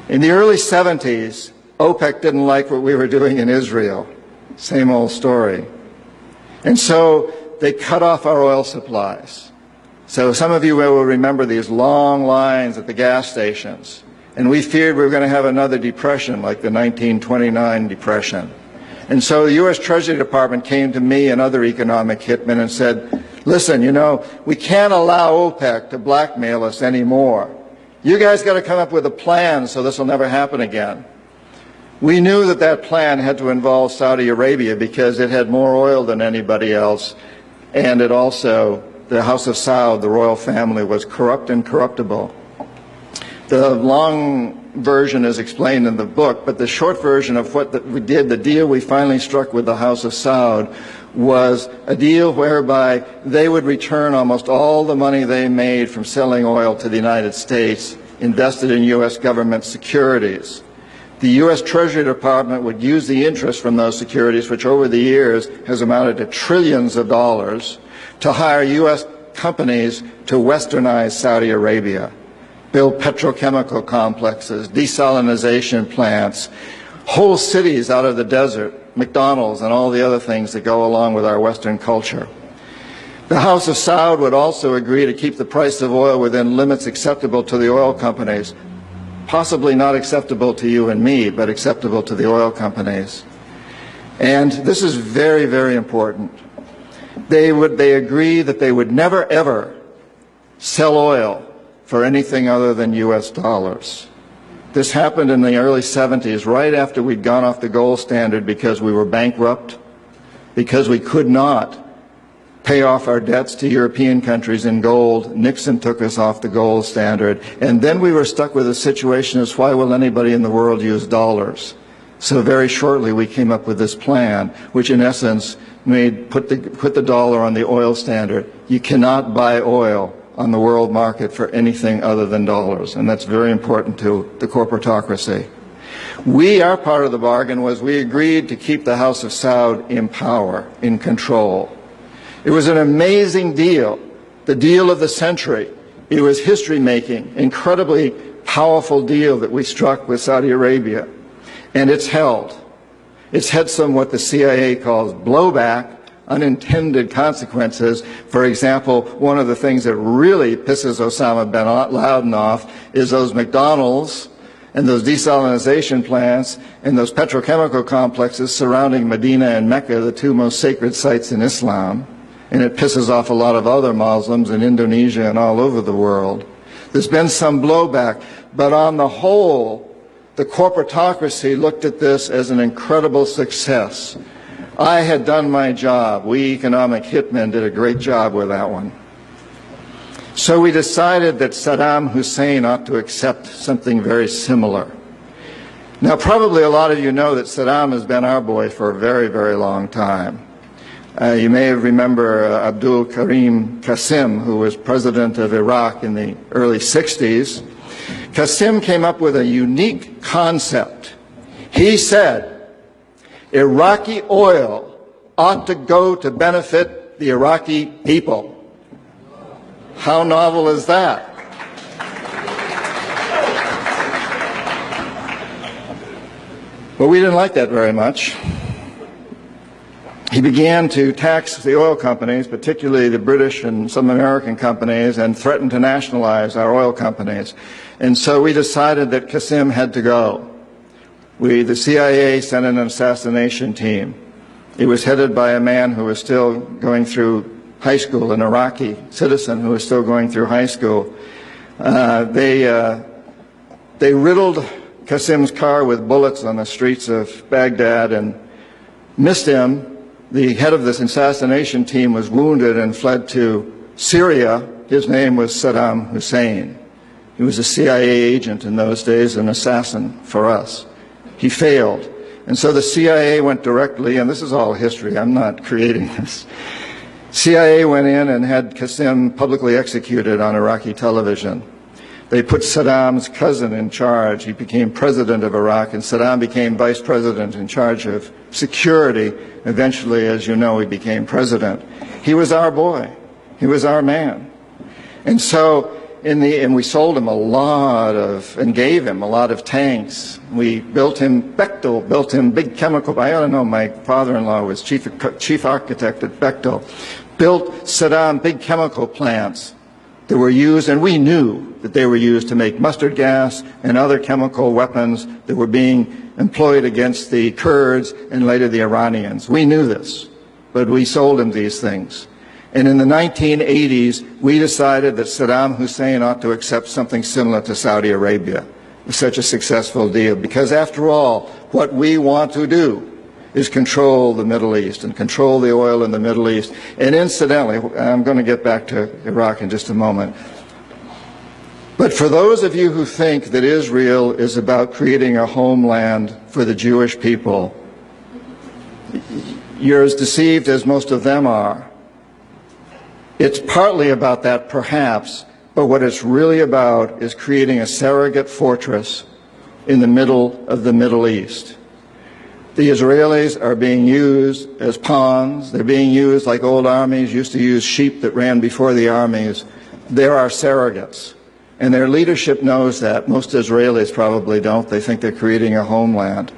In the early 70s, OPEC didn't like what we were doing in Israel. Same old story. And so they cut off our oil supplies. So some of you will remember these long lines at the gas stations. And we feared we were going to have another depression like the 1929 depression. And so the U.S. Treasury Department came to me and other economic hitmen and said, listen, you know, we can't allow OPEC to blackmail us anymore. You guys got to come up with a plan so this will never happen again. We knew that that plan had to involve Saudi Arabia because it had more oil than anybody else, and it also, the House of Saud, the royal family, was corrupt and corruptible. The long version is explained in the book, but the short version of what we did, the deal we finally struck with the House of Saud, was a deal whereby they would return almost all the money they made from selling oil to the United States, invested in U.S. government securities. The U.S. Treasury Department would use the interest from those securities, which over the years has amounted to trillions of dollars, to hire U.S. companies to westernize Saudi Arabia, build petrochemical complexes, desalinization plants, whole cities out of the desert, McDonald's and all the other things that go along with our Western culture. The House of Saud would also agree to keep the price of oil within limits acceptable to the oil companies, possibly not acceptable to you and me, but acceptable to the oil companies. And this is very, very important. They agree that they would never, ever sell oil for anything other than U.S. dollars. This happened in the early 70s, right after we'd gone off the gold standard because we were bankrupt, because we could not pay off our debts to European countries in gold. Nixon took us off the gold standard. And then we were stuck with a situation as why will anybody in the world use dollars? So very shortly we came up with this plan, which in essence put the dollar on the oil standard. You cannot buy oil on the world market for anything other than dollars, and that's very important to the corporatocracy. Our part of the bargain was we agreed to keep the House of Saud in power, in control. It was an amazing deal, the deal of the century. It was history-making, incredibly powerful deal that we struck with Saudi Arabia, and it's held. It's had some what the CIA calls blowback, unintended consequences. For example, one of the things that really pisses Osama bin Laden off is those McDonald's and those desalinization plants and those petrochemical complexes surrounding Medina and Mecca, the two most sacred sites in Islam. And it pisses off a lot of other Muslims in Indonesia and all over the world. There's been some blowback, but on the whole, the corporatocracy looked at this as an incredible success. I had done my job. We economic hitmen did a great job with that one. So we decided that Saddam Hussein ought to accept something very similar. Now, probably a lot of you know that Saddam has been our boy for a very, very long time. You may remember Abdul Karim Qasim, who was president of Iraq in the early 60s. Qasim came up with a unique concept. He said, Iraqi oil ought to go to benefit the Iraqi people. How novel is that? But we didn't like that very much. He began to tax the oil companies, particularly the British and some American companies, and threatened to nationalize our oil companies. And so we decided that Qasim had to go. The CIA sent an assassination team. It was headed by a man who was still going through high school, an Iraqi citizen who was still going through high school. They riddled Qasim's car with bullets on the streets of Baghdad and missed him. The head of this assassination team was wounded and fled to Syria. His name was Saddam Hussein. He was a CIA agent in those days, an assassin for us. He failed. And so the CIA went directly, and this is all history, I'm not creating this. CIA went in and had Qasim publicly executed on Iraqi television. They put Saddam's cousin in charge. He became president of Iraq, and Saddam became vice president in charge of security. Eventually, as you know, he became president. He was our boy. He was our man. And so and we sold him a lot of, and gave him a lot of tanks. We built him, Bechtel built him big chemical, I don't know, my father-in-law was chief architect at Bechtel, built Saddam big chemical plants that were used, and we knew that they were used to make mustard gas and other chemical weapons that were being employed against the Kurds and later the Iranians. We knew this, but we sold him these things. And in the 1980s, we decided that Saddam Hussein ought to accept something similar to Saudi Arabia. It was such a successful deal, because after all, what we want to do is control the Middle East and control the oil in the Middle East. And incidentally, I'm going to get back to Iraq in just a moment, but for those of you who think that Israel is about creating a homeland for the Jewish people, you're as deceived as most of them are. It's partly about that, perhaps, but what it's really about is creating a surrogate fortress in the middle of the Middle East. The Israelis are being used as pawns. They're being used like old armies used to use sheep that ran before the armies. They're our surrogates. And their leadership knows that. Most Israelis probably don't. They think they're creating a homeland.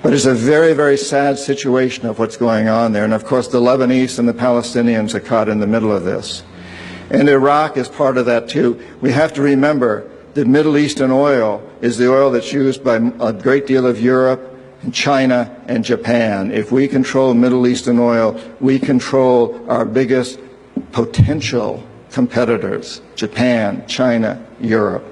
But it's a very, very sad situation of what's going on there. And of course, the Lebanese and the Palestinians are caught in the middle of this. And Iraq is part of that too. We have to remember that Middle Eastern oil is the oil that's used by a great deal of Europe and China and Japan. If we control Middle Eastern oil, we control our biggest potential competitors: Japan, China, Europe.